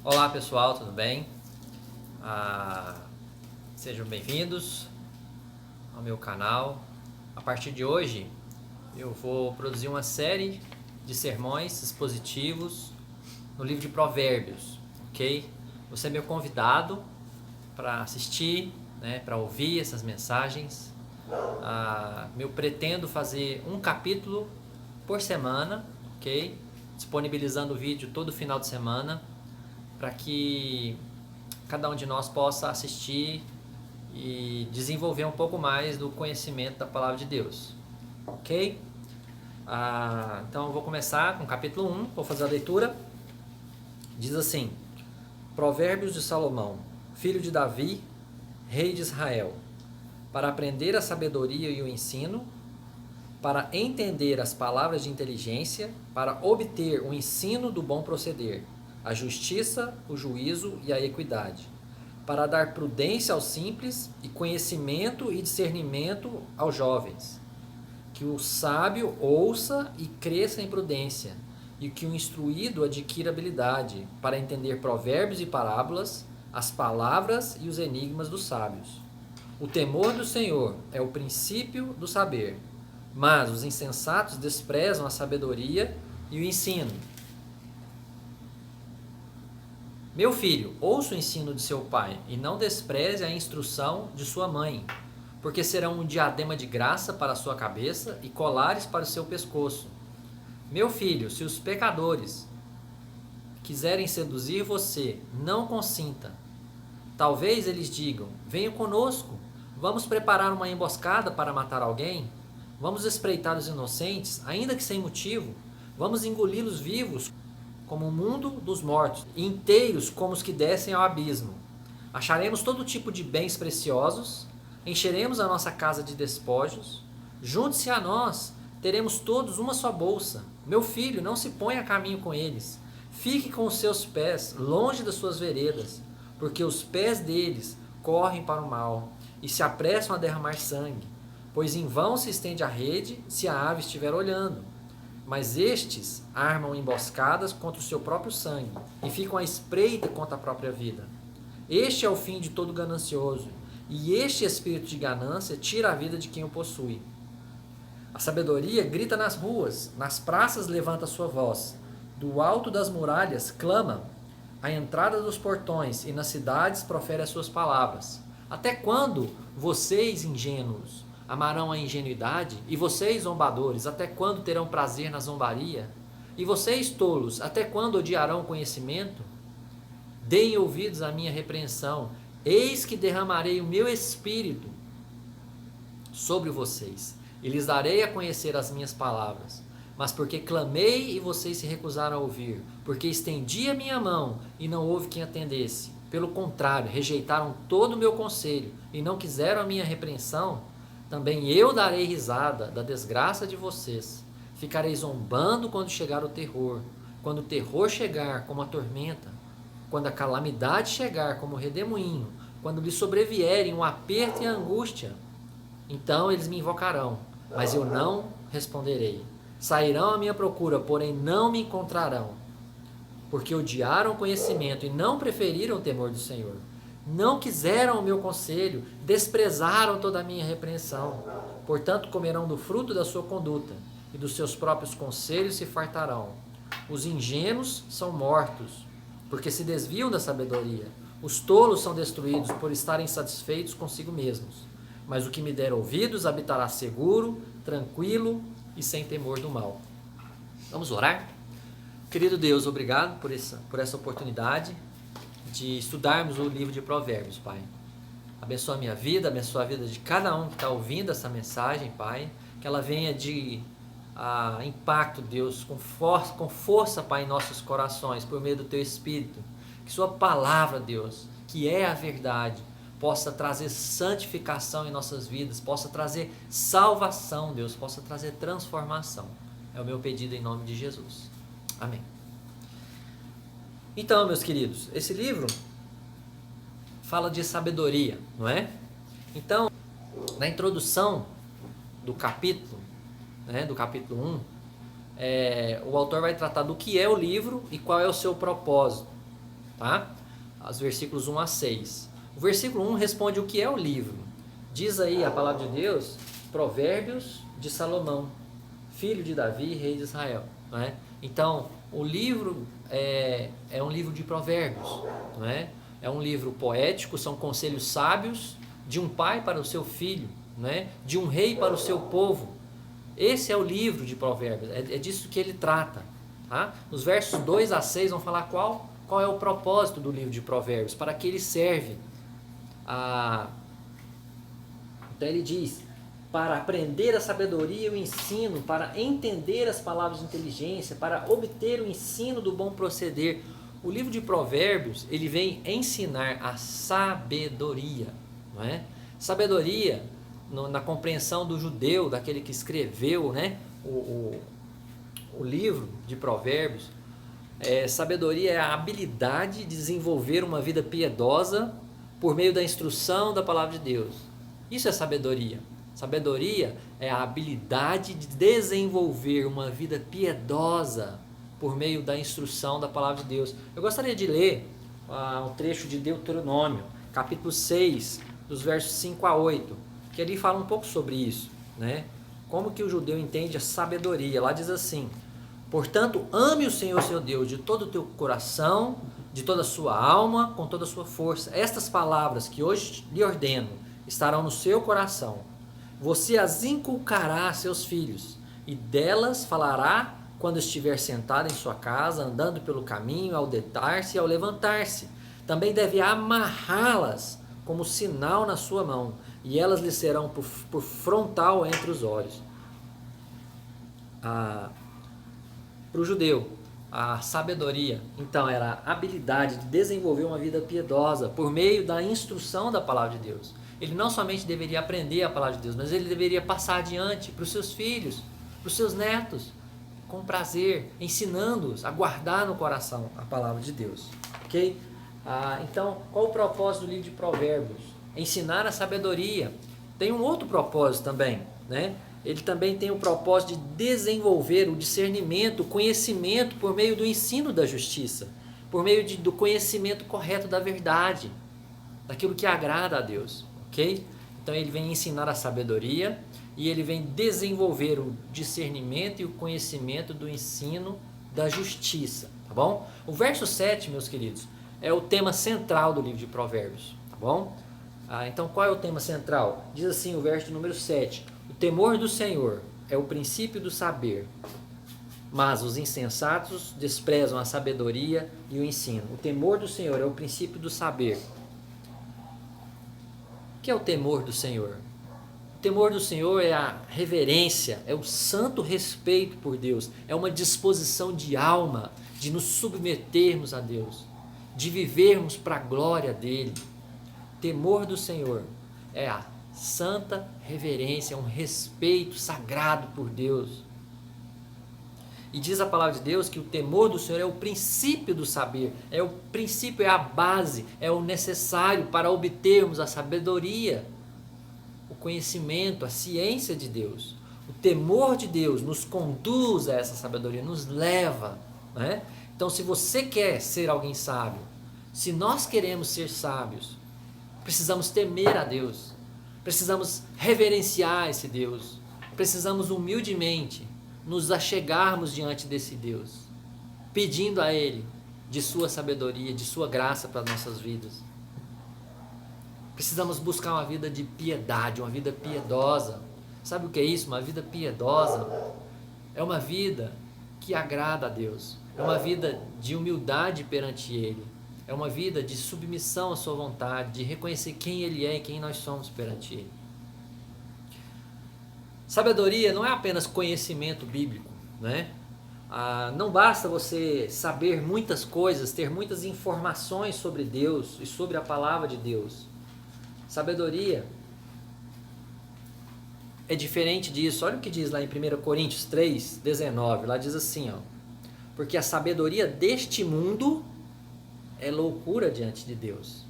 Olá pessoal, tudo bem? Sejam bem-vindos ao meu canal. A partir de hoje eu vou produzir uma série de sermões expositivos no livro de Provérbios, ok? Você é meu convidado para assistir, para ouvir essas mensagens. Eu pretendo fazer um capítulo por semana, ok? Disponibilizando o vídeo todo final de semana, para que cada um de nós possa assistir e desenvolver um pouco mais do conhecimento da palavra de Deus, ok? Então eu vou começar com o capítulo 1, vou fazer a leitura. Diz assim: Provérbios de Salomão, filho de Davi, rei de Israel, para aprender a sabedoria e o ensino, para entender as palavras de inteligência, para obter o ensino do bom proceder, a justiça, o juízo e a equidade, para dar prudência aos simples e conhecimento e discernimento aos jovens. Que o sábio ouça e cresça em prudência, e que o instruído adquira habilidade para entender provérbios e parábolas, as palavras e os enigmas dos sábios. O temor do Senhor é o princípio do saber, mas os insensatos desprezam a sabedoria e o ensino. Meu filho, ouça o ensino de seu pai e não despreze a instrução de sua mãe, porque serão um diadema de graça para a sua cabeça e colares para o seu pescoço. Meu filho, se os pecadores quiserem seduzir você, não consinta. Talvez eles digam: venha conosco, vamos preparar uma emboscada para matar alguém, vamos espreitar os inocentes, ainda que sem motivo, vamos engoli-los vivos como o mundo dos mortos, e inteiros como os que descem ao abismo. Acharemos todo tipo de bens preciosos, encheremos a nossa casa de despojos. Junte-se a nós, teremos todos uma só bolsa. Meu filho, não se ponha a caminho com eles. Fique com os seus pés longe das suas veredas, porque os pés deles correm para o mal e se apressam a derramar sangue, pois em vão se estende a rede se a ave estiver olhando. Mas estes armam emboscadas contra o seu próprio sangue e ficam à espreita contra a própria vida. Este é o fim de todo ganancioso, e este espírito de ganância tira a vida de quem o possui. A sabedoria grita nas ruas, nas praças levanta sua voz, do alto das muralhas clama, à entrada dos portões e nas cidades profere as suas palavras. Até quando, vocês ingênuos, amarão a ingenuidade? E vocês, zombadores, até quando terão prazer na zombaria? E vocês, tolos, até quando odiarão o conhecimento? Deem ouvidos à minha repreensão. Eis que derramarei o meu espírito sobre vocês, e lhes darei a conhecer as minhas palavras. Mas porque clamei e vocês se recusaram a ouvir, porque estendi a minha mão e não houve quem atendesse. Pelo contrário, rejeitaram todo o meu conselho e não quiseram a minha repreensão, também eu darei risada da desgraça de vocês. Ficarei zombando quando chegar o terror. Quando o terror chegar como a tormenta, quando a calamidade chegar como o redemoinho, quando lhe sobrevierem um aperto e a angústia, então eles me invocarão, mas eu não responderei. Sairão à minha procura, porém não me encontrarão, porque odiaram o conhecimento e não preferiram o temor do Senhor. Não quiseram o meu conselho, desprezaram toda a minha repreensão. Portanto, comerão do fruto da sua conduta, e dos seus próprios conselhos se fartarão. Os ingênuos são mortos, porque se desviam da sabedoria. Os tolos são destruídos por estarem satisfeitos consigo mesmos. Mas o que me der ouvidos habitará seguro, tranquilo e sem temor do mal. Vamos orar? Querido Deus, obrigado por essa oportunidade de estudarmos o livro de Provérbios, Pai. Abençoa a minha vida, abençoa a vida de cada um que está ouvindo essa mensagem, Pai. Que ela venha de impacto, Deus, com força, Pai, em nossos corações, por meio do Teu Espírito. Que Sua palavra, Deus, que é a verdade, possa trazer santificação em nossas vidas, possa trazer salvação, Deus, possa trazer transformação. É o meu pedido em nome de Jesus. Amém. Então, meus queridos, esse livro fala de sabedoria, não é? Então, na introdução do capítulo, do capítulo 1, o autor vai tratar do que é o livro e qual é o seu propósito. tá? Os versículos 1 a 6. O versículo 1 responde o que é o livro. Diz aí a palavra de Deus, Provérbios de Salomão, filho de Davi, rei de Israel. Não é? Então, o livro é um livro de provérbios. Não é? É um livro poético, são conselhos sábios de um pai para o seu filho, não é? De um rei para o seu povo. Esse é o livro de provérbios, é disso que ele trata. Tá? Os versos 2 a 6 vão falar qual é o propósito do livro de provérbios, para que ele serve. Então ele diz, para aprender a sabedoria e o ensino, para entender as palavras de inteligência, para obter o ensino do bom proceder. O livro de provérbios, ele vem ensinar a sabedoria, não é? Sabedoria, na compreensão do judeu, daquele que escreveu, né, o livro de provérbios, sabedoria é a habilidade de desenvolver uma vida piedosa por meio da instrução da palavra de Deus. Isso é sabedoria. Sabedoria é a habilidade de desenvolver uma vida piedosa por meio da instrução da palavra de Deus. Eu gostaria de ler um trecho de Deuteronômio, capítulo 6, dos versos 5 a 8, que ali fala um pouco sobre isso, né? Como que o judeu entende a sabedoria. Lá diz assim: portanto, ame o Senhor seu Deus de todo o teu coração, de toda a sua alma, com toda a sua força. Estas palavras que hoje lhe ordeno estarão no seu coração. Você as inculcará a seus filhos, e delas falará quando estiver sentado em sua casa, andando pelo caminho, ao deitar-se e ao levantar-se. Também deve amarrá-las como sinal na sua mão, e elas lhe serão por frontal entre os olhos. Para o judeu, a sabedoria, então, era a habilidade de desenvolver uma vida piedosa por meio da instrução da palavra de Deus. Ele não somente deveria aprender a palavra de Deus, mas ele deveria passar adiante para os seus filhos, para os seus netos, com prazer, ensinando-os a guardar no coração a palavra de Deus. Ok? Então, qual o propósito do livro de Provérbios? Ensinar a sabedoria. Tem um outro propósito também, né? Ele também tem o propósito de desenvolver o discernimento, o conhecimento por meio do ensino da justiça, por meio do conhecimento correto da verdade, daquilo que agrada a Deus. Ok? Então ele vem ensinar a sabedoria e ele vem desenvolver o discernimento e o conhecimento do ensino da justiça, tá bom? O verso 7, meus queridos, é o tema central do livro de Provérbios, tá bom? Então qual é o tema central? Diz assim o verso número 7: o temor do Senhor é o princípio do saber, mas os insensatos desprezam a sabedoria e o ensino. O temor do Senhor é o princípio do saber. O que é o temor do Senhor? O temor do Senhor é a reverência, é o santo respeito por Deus, é uma disposição de alma, de nos submetermos a Deus, de vivermos para a glória dEle. O temor do Senhor é a santa reverência, é um respeito sagrado por Deus. E diz a palavra de Deus que o temor do Senhor é o princípio do saber, é o princípio, é a base, é o necessário para obtermos a sabedoria, o conhecimento, a ciência de Deus. O temor de Deus nos conduz a essa sabedoria, nos leva, né? Então, se você quer ser alguém sábio, se nós queremos ser sábios, precisamos temer a Deus, precisamos reverenciar esse Deus, precisamos humildemente nos achegarmos diante desse Deus, pedindo a Ele de sua sabedoria, de sua graça para as nossas vidas. Precisamos buscar uma vida de piedade, uma vida piedosa. Sabe o que é isso? Uma vida piedosa é uma vida que agrada a Deus, é uma vida de humildade perante Ele, é uma vida de submissão à sua vontade, de reconhecer quem Ele é e quem nós somos perante Ele. Sabedoria não é apenas conhecimento bíblico, né? Não basta você saber muitas coisas, ter muitas informações sobre Deus e sobre a palavra de Deus. Sabedoria é diferente disso. Olha o que diz lá em 1 Coríntios 3, 19. Lá diz assim, ó: porque a sabedoria deste mundo é loucura diante de Deus,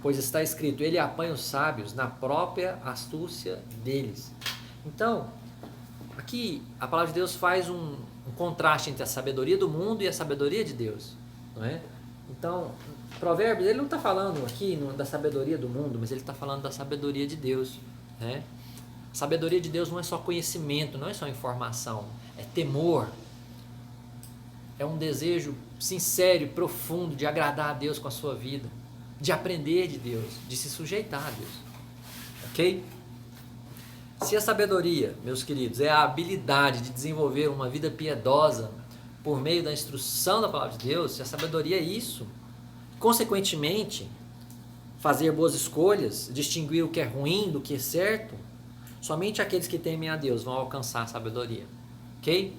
pois está escrito, ele apanha os sábios na própria astúcia deles. Então, aqui a palavra de Deus faz um contraste entre a sabedoria do mundo e a sabedoria de Deus, não é? Então, Provérbios, ele não está falando aqui da sabedoria do mundo, mas ele está falando da sabedoria de Deus, né? A sabedoria de Deus não é só conhecimento, não é só informação, é temor, é um desejo sincero e profundo de agradar a Deus com a sua vida, de aprender de Deus, de se sujeitar a Deus, ok? Se a sabedoria, meus queridos, é a habilidade de desenvolver uma vida piedosa por meio da instrução da palavra de Deus, se a sabedoria é isso, consequentemente, fazer boas escolhas, distinguir o que é ruim do que é certo, somente aqueles que temem a Deus vão alcançar a sabedoria, ok?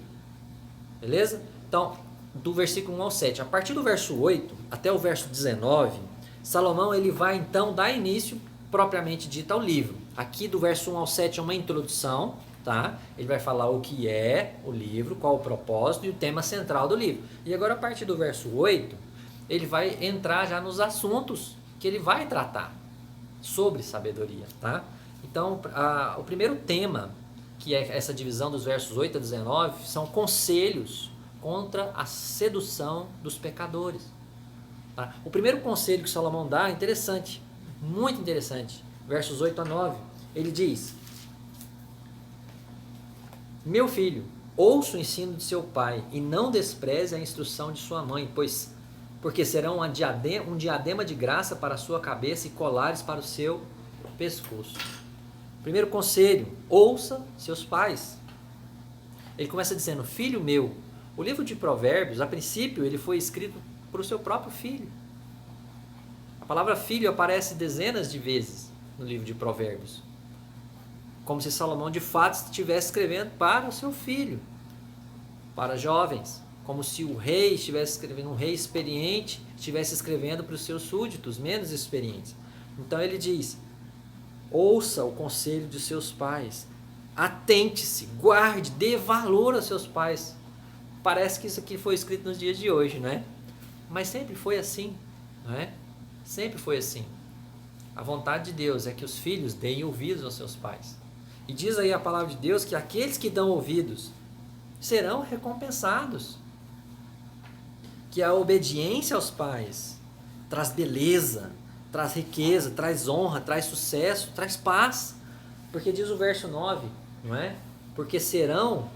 Beleza? Então, do versículo 1 ao 7, a partir do verso 8 até o verso 19, Salomão ele vai então dar início propriamente dito ao livro. Aqui do verso 1 ao 7 é uma introdução, tá? Ele vai falar o que é o livro, qual o propósito e o tema central do livro. E agora a partir do verso 8, ele vai entrar já nos assuntos que ele vai tratar sobre sabedoria, tá? Então, o primeiro tema, que é essa divisão dos versos 8 a 19, são conselhos contra a sedução dos pecadores. Tá? O primeiro conselho que Salomão dá é interessante, muito interessante. Versos 8 a 9, ele diz: Meu filho, ouça o ensino de seu pai e não despreze a instrução de sua mãe, porque serão um diadema de graça para a sua cabeça e colares para o seu pescoço. Primeiro conselho, ouça seus pais. Ele começa dizendo: filho meu. O livro de Provérbios, a princípio, ele foi escrito para o seu próprio filho. A palavra filho aparece dezenas de vezes no livro de Provérbios, como se Salomão de fato estivesse escrevendo para o seu filho, para jovens, como se o rei estivesse escrevendo, um rei experiente estivesse escrevendo para os seus súditos menos experientes. Então ele diz: ouça o conselho de seus pais, atente-se, guarde, dê valor aos seus pais. Parece que isso aqui foi escrito nos dias de hoje, não é? Mas sempre foi assim, não é? Sempre foi assim. A vontade de Deus é que os filhos deem ouvidos aos seus pais. E diz aí a palavra de Deus que aqueles que dão ouvidos serão recompensados. Que a obediência aos pais traz beleza, traz riqueza, traz honra, traz sucesso, traz paz. Porque diz o verso 9, não é? Porque serão,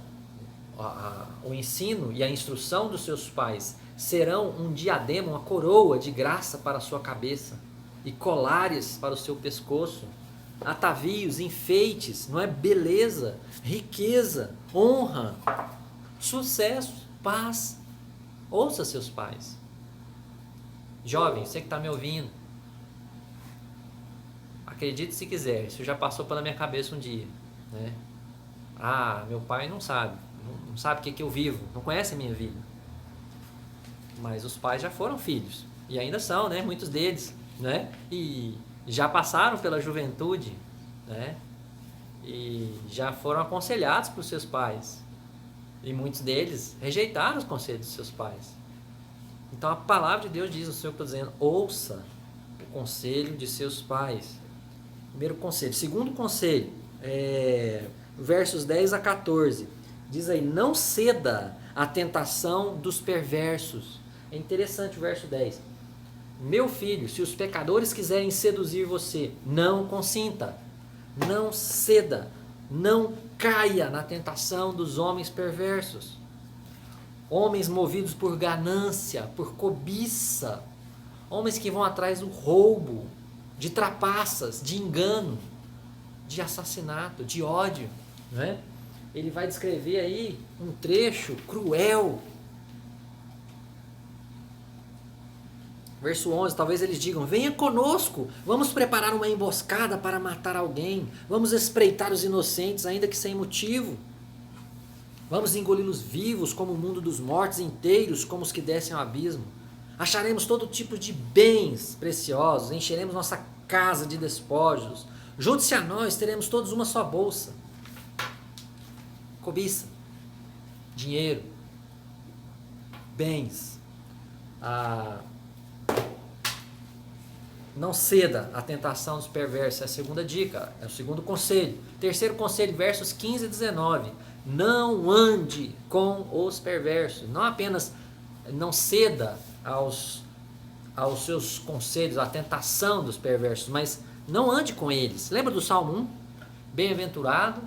o ensino e a instrução dos seus pais serão um diadema, uma coroa de graça para a sua cabeça e colares para o seu pescoço, atavios, enfeites, não é? Beleza, riqueza, honra, sucesso, paz. Ouça seus pais. Jovem, você que está me ouvindo, acredite se quiser, isso já passou pela minha cabeça um dia, né? Meu pai não sabe o que eu vivo, não conhece a minha vida. Mas os pais já foram filhos, e ainda são, né? Muitos deles, né? E já passaram pela juventude, né? E já foram aconselhados por seus pais. E muitos deles rejeitaram os conselhos dos seus pais. Então a palavra de Deus diz, o Senhor está dizendo: ouça o conselho de seus pais. Primeiro conselho. Segundo conselho, versos 10 a 14. Diz aí: não ceda à tentação dos perversos. É interessante o verso 10. Meu filho, se os pecadores quiserem seduzir você, não consinta, não ceda, não caia na tentação dos homens perversos. Homens movidos por ganância, por cobiça, homens que vão atrás do roubo, de trapaças, de engano, de assassinato, de ódio, né? Ele vai descrever aí um trecho cruel. Verso 11, talvez eles digam: venha conosco, vamos preparar uma emboscada para matar alguém, vamos espreitar os inocentes, ainda que sem motivo. Vamos engoli-los vivos como o mundo dos mortos, inteiros como os que descem ao abismo. Acharemos todo tipo de bens preciosos, encheremos nossa casa de despojos. Junte-se a nós, teremos todos uma só bolsa. Cobiça, dinheiro, bens. Não ceda à tentação dos perversos, é a segunda dica, é o segundo conselho. Terceiro conselho, versos 15 e 19. Não ande com os perversos. Não apenas não ceda aos seus conselhos, à tentação dos perversos, mas não ande com eles. Lembra do Salmo 1? Bem-aventurado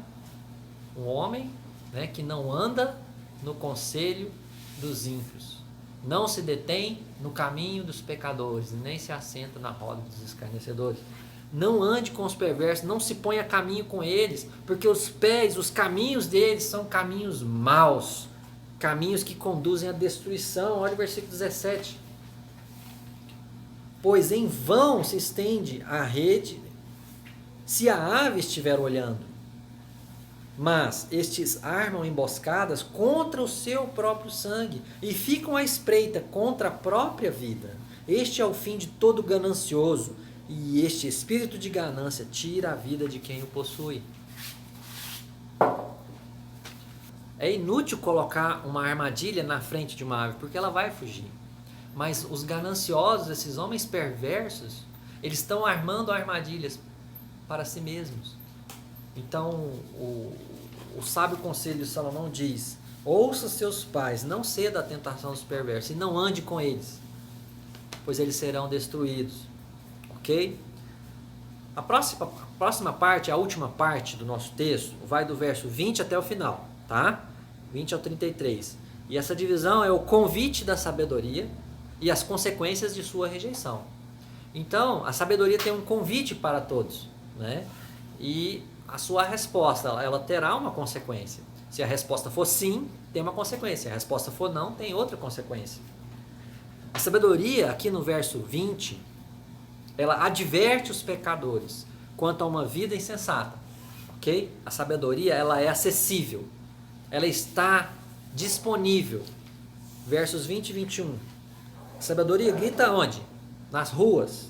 o homem, né, que não anda no conselho dos ímpios, não se detém no caminho dos pecadores, nem se assenta na roda dos escarnecedores. Não ande com os perversos, não se ponha a caminho com eles, porque os caminhos deles são caminhos maus, caminhos que conduzem à destruição. Olha o versículo 17. Pois em vão se estende a rede, se a ave estiver olhando, mas estes armam emboscadas contra o seu próprio sangue e ficam à espreita contra a própria vida. Este é o fim de todo ganancioso, e este espírito de ganância tira a vida de quem o possui. É inútil colocar uma armadilha na frente de uma ave, porque ela vai fugir. Mas os gananciosos, esses homens perversos, eles estão armando armadilhas para si mesmos. Então, o sábio conselho de Salomão diz: ouça seus pais, não ceda à tentação dos perversos, e não ande com eles, pois eles serão destruídos. Ok? A próxima parte, a última parte do nosso texto, vai do verso 20 até o final, tá? 20 ao 33. E essa divisão é o convite da sabedoria e as consequências de sua rejeição. Então, a sabedoria tem um convite para todos, né? E a sua resposta, ela terá uma consequência. Se a resposta for sim, tem uma consequência. Se a resposta for não, tem outra consequência. A sabedoria, aqui no verso 20, ela adverte os pecadores quanto a uma vida insensata. Ok? A sabedoria, ela é acessível. Ela está disponível. Versos 20 e 21. A sabedoria grita onde? Nas ruas.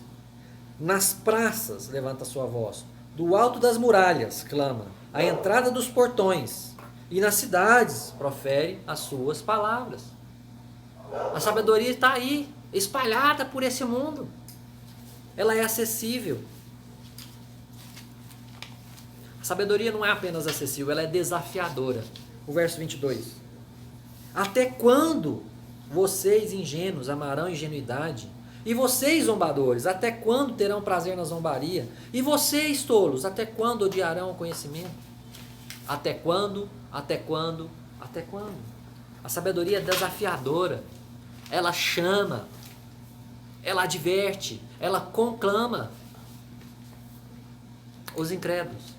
Nas praças levanta sua voz. Do alto das muralhas clama. À entrada dos portões. E nas cidades profere as suas palavras. A sabedoria está aí, espalhada por esse mundo. Ela é acessível. A sabedoria não é apenas acessível, ela é desafiadora. O verso 22. Até quando vocês ingênuos amarão ingenuidade? E vocês zombadores, até quando terão prazer na zombaria? E vocês tolos, até quando odiarão o conhecimento? Até quando? Até quando? Até quando? A sabedoria é desafiadora. Ela chama, ela adverte, ela conclama os incrédulos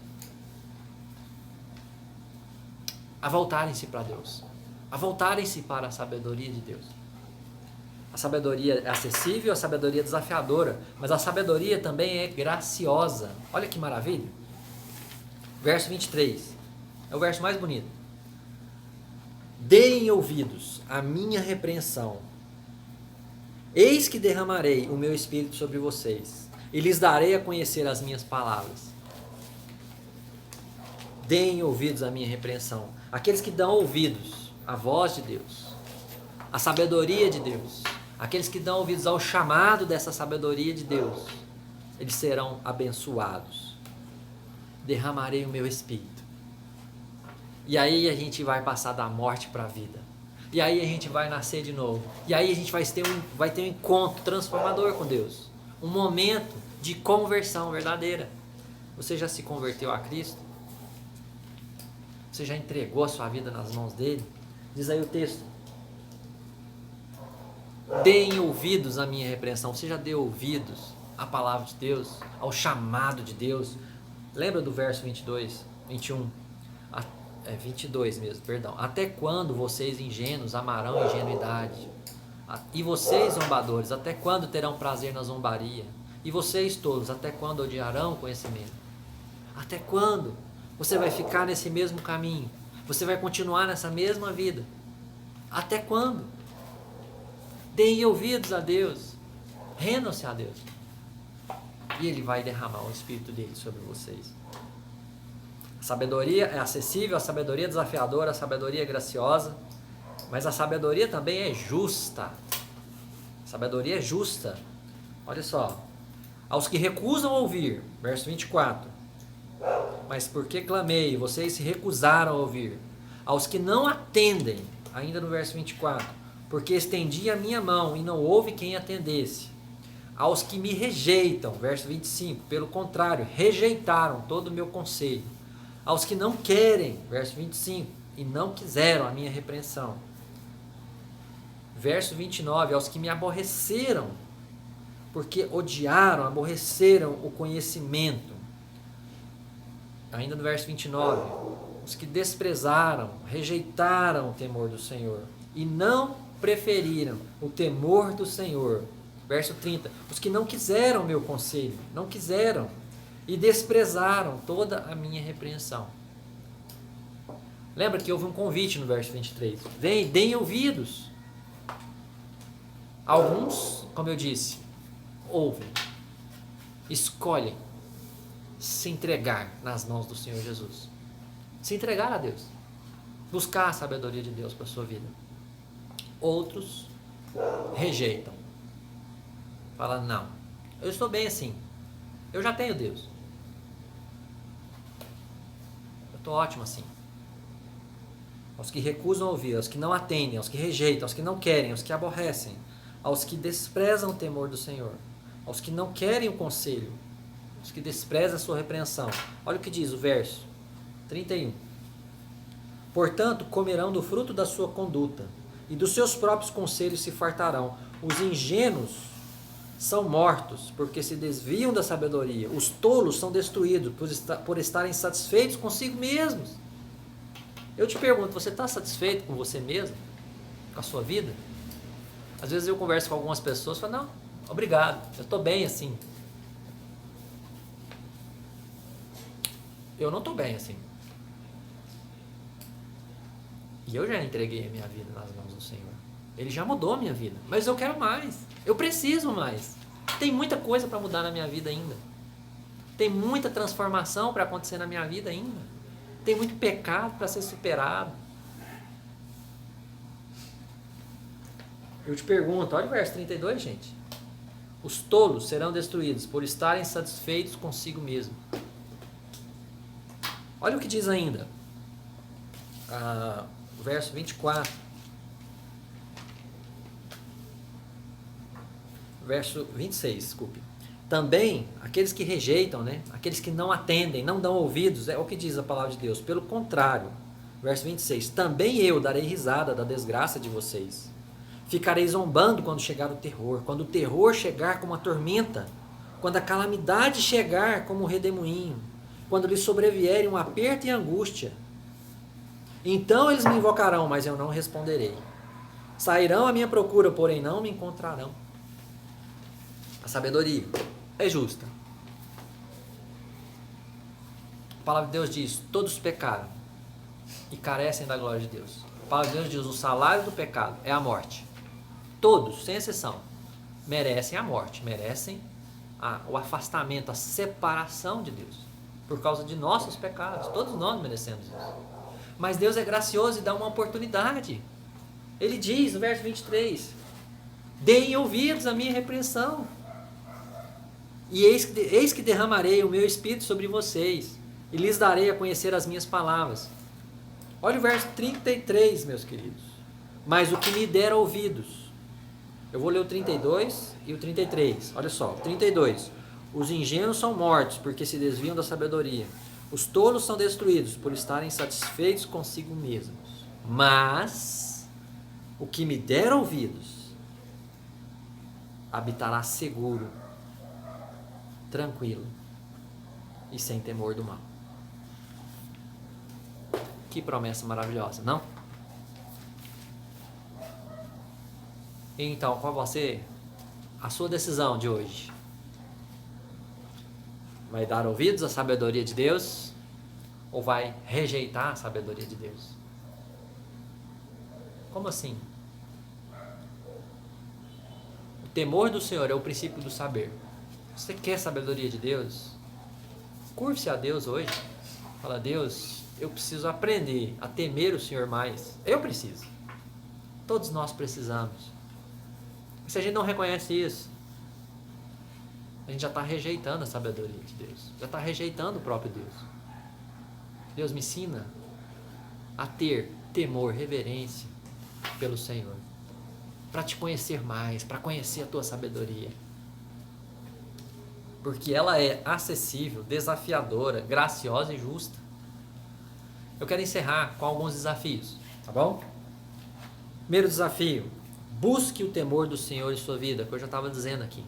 a voltarem-se para Deus, a voltarem-se para a sabedoria de Deus. A sabedoria é acessível, a sabedoria é desafiadora, mas a sabedoria também é graciosa. Olha que maravilha. Verso 23, é o verso mais bonito. Deem ouvidos à minha repreensão. Eis que derramarei o meu espírito sobre vocês, e lhes darei a conhecer as minhas palavras. Deem ouvidos à minha repreensão. Aqueles que dão ouvidos à voz de Deus, à sabedoria de Deus, aqueles que dão ouvidos ao chamado dessa sabedoria de Deus, eles serão abençoados. Derramarei o meu espírito. E aí a gente vai passar da morte para a vida. E aí a gente vai nascer de novo. E aí a gente vai ter um encontro transformador com Deus. Um momento de conversão verdadeira. Você já se converteu a Cristo? Você já entregou a sua vida nas mãos dele? Diz aí o texto. Deem ouvidos à minha repreensão. Você já deu ouvidos à palavra de Deus, ao chamado de Deus? Lembra do verso 22, 21? 22 mesmo, perdão. Até quando vocês ingênuos amarão ingenuidade? E vocês zombadores, até quando terão prazer na zombaria? E vocês todos, até quando odiarão o conhecimento? Até quando você vai ficar nesse mesmo caminho? Você vai continuar nessa mesma vida? Até quando? Deem ouvidos a Deus. Rendam-se a Deus. E Ele vai derramar o Espírito dele sobre vocês. A sabedoria é acessível, a sabedoria é desafiadora, a sabedoria é graciosa, mas a sabedoria também é justa. A sabedoria é justa. Olha só. Aos que recusam ouvir, verso 24. Mas porque clamei, vocês se recusaram a ouvir. Aos que não atendem, ainda no verso 24. Porque estendi a minha mão e não houve quem atendesse. aos que me rejeitam, verso 25, pelo contrário, rejeitaram todo o meu conselho. Aos que não querem, verso 25, e não quiseram a minha repreensão. Verso 29, aos que me aborreceram, porque odiaram, aborreceram o conhecimento. Ainda no verso 29, os que desprezaram, rejeitaram o temor do Senhor e não preferiram o temor do Senhor. Verso 30, os que não quiseram meu conselho, não quiseram e desprezaram toda a minha repreensão. Lembra que houve um convite no verso 23. Vem, deem ouvidos. Alguns, como eu disse, ouvem, escolhem se entregar nas mãos do Senhor Jesus. Se entregar a Deus. Buscar a sabedoria de Deus para a sua vida. Outros rejeitam. Falam, não, eu estou bem assim. Eu já tenho Deus. Eu estou ótimo assim. Aos que recusam ouvir, aos que não atendem, aos que rejeitam, aos que não querem, aos que aborrecem, aos que desprezam o temor do Senhor, aos que não querem o conselho, aos que desprezam a sua repreensão. Olha o que diz o verso 31. Portanto, comerão do fruto da sua conduta, e dos seus próprios conselhos se fartarão. Os ingênuos são mortos, porque se desviam da sabedoria. Os tolos são destruídos, por estarem satisfeitos consigo mesmos. Eu te pergunto, você está satisfeito com você mesmo? Com a sua vida? Às vezes eu converso com algumas pessoas e falo, não, obrigado, eu estou bem assim. Eu não estou bem assim. E eu já entreguei a minha vida nas mãos do Senhor. Ele já mudou a minha vida, mas eu quero mais. Eu preciso mais. Tem muita coisa para mudar na minha vida ainda. Tem muita transformação para acontecer na minha vida ainda. Tem muito pecado para ser superado. Eu te pergunto, olha o verso 32, gente. Os tolos serão destruídos por estarem satisfeitos consigo mesmo. Olha o que diz ainda. Verso 24. Verso 26, desculpe. Também, aqueles que rejeitam, né? Aqueles que não atendem, não dão ouvidos, é o que diz a palavra de Deus. Pelo contrário, verso 26, também eu darei risada da desgraça de vocês. Ficarei zombando quando chegar o terror, quando o terror chegar como a tormenta, quando a calamidade chegar como o redemoinho, quando lhes sobrevierem um aperto e angústia. Então eles me invocarão, mas eu não responderei. Sairão à minha procura, porém não me encontrarão. A sabedoria é justa. A palavra de Deus diz, todos pecaram e carecem da glória de Deus. A palavra de Deus diz, o salário do pecado é a morte. Todos, sem exceção, merecem a morte, merecem o afastamento, a separação de Deus, por causa de nossos pecados. Todos nós merecemos isso. Mas Deus é gracioso e dá uma oportunidade. Ele diz no verso 23, deem ouvidos à minha repreensão. E eis que derramarei o meu espírito sobre vocês, e lhes darei a conhecer as minhas palavras. Olha o verso 33, meus queridos. Mas o que me der ouvidos. Eu vou ler o 32 e o 33. Olha só, 32. Os ingênuos são mortos, porque se desviam da sabedoria. Os tolos são destruídos, por estarem satisfeitos consigo mesmos. Mas o que me der ouvidos habitará seguro, tranquilo e sem temor do mal. Que promessa maravilhosa, não? Então, qual vai ser a sua decisão de hoje? Vai dar ouvidos à sabedoria de Deus ou vai rejeitar a sabedoria de Deus? Como assim? O temor do Senhor é o princípio do saber. Você quer sabedoria de Deus? Curve-se a Deus hoje. Fala, Deus, eu preciso aprender a temer o Senhor mais. Eu preciso. Todos nós precisamos. E se a gente não reconhece isso, a gente já está rejeitando a sabedoria de Deus. Já está rejeitando o próprio Deus. Deus me ensina a ter temor, reverência pelo Senhor. Para te conhecer mais, para conhecer a tua sabedoria. porque ela é acessível, desafiadora, graciosa e justa. Eu quero encerrar com alguns desafios, tá bom? Primeiro desafio: busque o temor do Senhor em sua vida, que eu já estava dizendo aqui.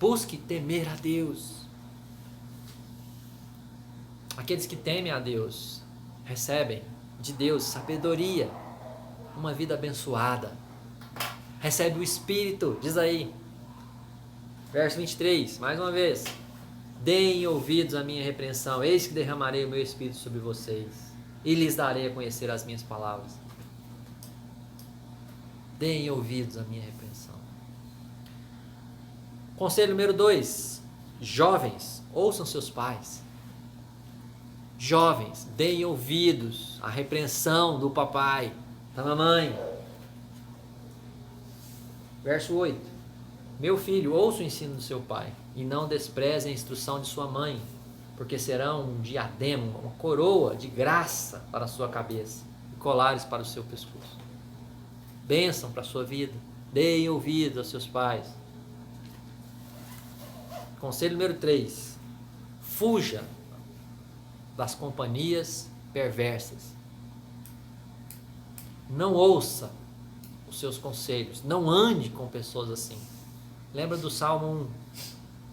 Busque temer a Deus. Aqueles que temem a Deus recebem de Deus sabedoria, uma vida abençoada. Recebe o Espírito, diz aí. Verso 23, mais uma vez. Deem ouvidos à minha repreensão, eis que derramarei o meu Espírito sobre vocês, e lhes darei a conhecer as minhas palavras. Deem ouvidos à minha repreensão. Conselho número 2. Jovens, ouçam seus pais. Jovens, deem ouvidos à repreensão do papai, da mamãe. Verso 8. Meu filho, ouça o ensino do seu pai, e não despreze a instrução de sua mãe, porque serão um diadema, uma coroa de graça para a sua cabeça, e colares para o seu pescoço. Bênção para a sua vida. Deem ouvidos aos seus pais. Conselho número 3. Fuja das companhias perversas. Não ouça os seus conselhos. Não ande com pessoas assim. Lembra do Salmo 1?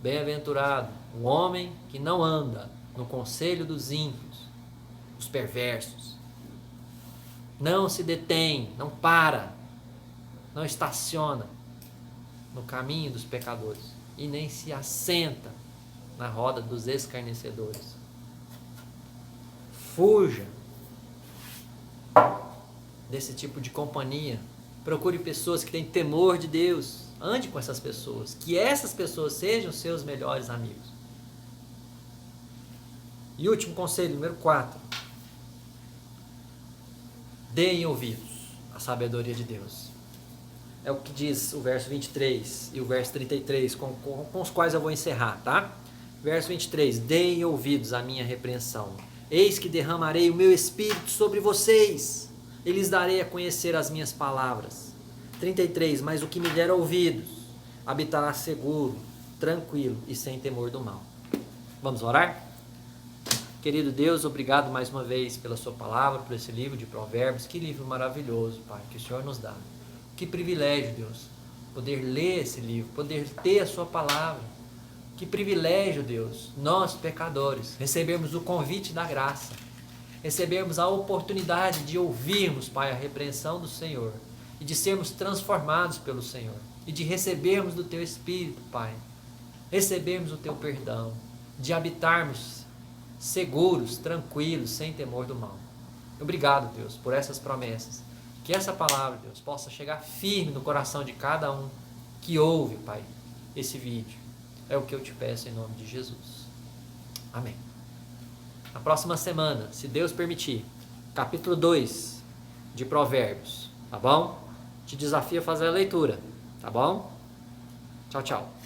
Bem-aventurado o homem que não anda no conselho dos ímpios, os perversos. Não se detém, não para, não estaciona no caminho dos pecadores e nem se assenta na roda dos escarnecedores. Fuja desse tipo de companhia. Procure pessoas que têm temor de Deus. Ande com essas pessoas. Que essas pessoas sejam seus melhores amigos. E último conselho, número 4. Deem ouvidos à sabedoria de Deus. É o que diz o verso 23 e o verso 33, com os quais eu vou encerrar, tá? Verso 23. Deem ouvidos à minha repreensão. Eis que derramarei o meu Espírito sobre vocês, e lhes darei a conhecer as minhas palavras. 33. Mas o que me der ouvidos, habitará seguro, tranquilo e sem temor do mal. Vamos orar? Querido Deus, obrigado mais uma vez pela sua palavra, por esse livro de Provérbios. Que livro maravilhoso, Pai, que o Senhor nos dá. Que privilégio, Deus, poder ler esse livro, poder ter a sua palavra. Que privilégio, Deus, nós pecadores, recebermos o convite da graça, recebermos a oportunidade de ouvirmos, Pai, a repreensão do Senhor e de sermos transformados pelo Senhor e de recebermos do Teu Espírito, Pai, recebermos o Teu perdão, de habitarmos seguros, tranquilos, sem temor do mal. Obrigado, Deus, por essas promessas. Que essa palavra, Deus, possa chegar firme no coração de cada um que ouve, Pai, esse vídeo. É o que eu te peço em nome de Jesus. Amém. Na próxima semana, se Deus permitir, capítulo 2 de Provérbios, tá bom? Te desafio a fazer a leitura, tá bom? Tchau, tchau.